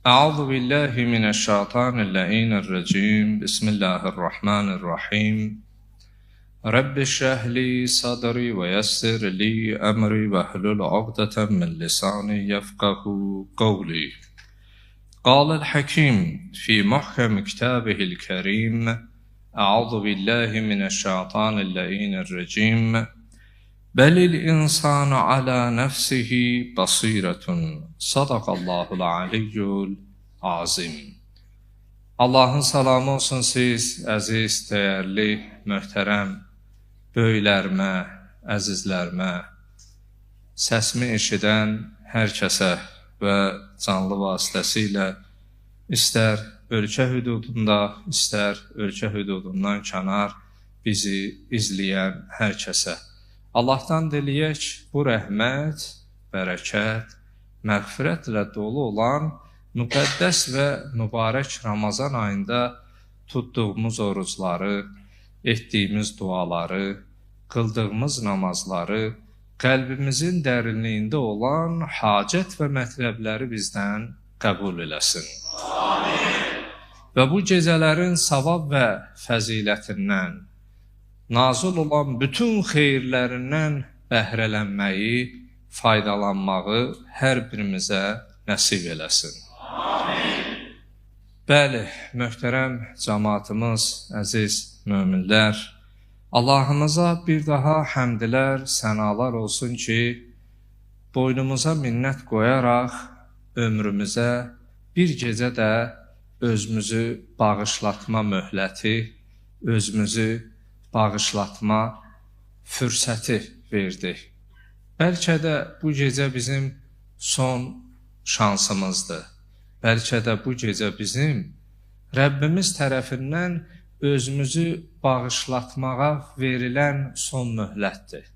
أعوذ بالله من الشيطان اللعين الرجيم بسم الله الرحمن الرحيم رب اشرح لي صدري ويسر لي أمري واحلل عقدة من لساني يفقه قولي قال الحكيم في محكم كتابه الكريم أعوذ بالله من الشيطان اللعين الرجيم بل الإنسان على نفسه بصيرة Sadaqallahul aliyyul azim. Allahın salamı olsun siz, əziz, dəyərli, möhtərəm, böyüklərimə, əzizlərimə, səsimi eşidən hər kəsə və canlı vasitəsilə istər ölkə hüdudunda, istər ölkə hüdudundan kənar bizi izləyən hər kəsə. Allahdan diləyək bu rəhmət, bərəkət, məğfirətlə dolu olan müqəddəs və mübarək Ramazan ayında tutduğumuz orucları, etdiyimiz duaları, qıldığımız namazları, qəlbimizin dərinliyində olan hacət və mətləbləri bizdən qəbul eləsin. Amin. Və bu gecələrin savab və fəzilətindən, nazil olan bütün xeyirlərindən bəhrələnməyi, faydalanmağı hər birimizə nəsib eləsin. Amin. Bəli, möhtərəm cəmaatımız, əziz möminlər, Allahımıza bir daha həmdlər, sənalar olsun ki, boynumuza minnət qoyaraq ömrümüzə bir gecə də özümüzü bağışlatma möhləti, özümüzü bağışlatma fürsəti verdi. Bəlkə də bu gecə bizim son şansımızdır. Bəlkə də bu gecə bizim Rəbbimiz tərəfindən özümüzü bağışlatmağa verilən son möhlətdir.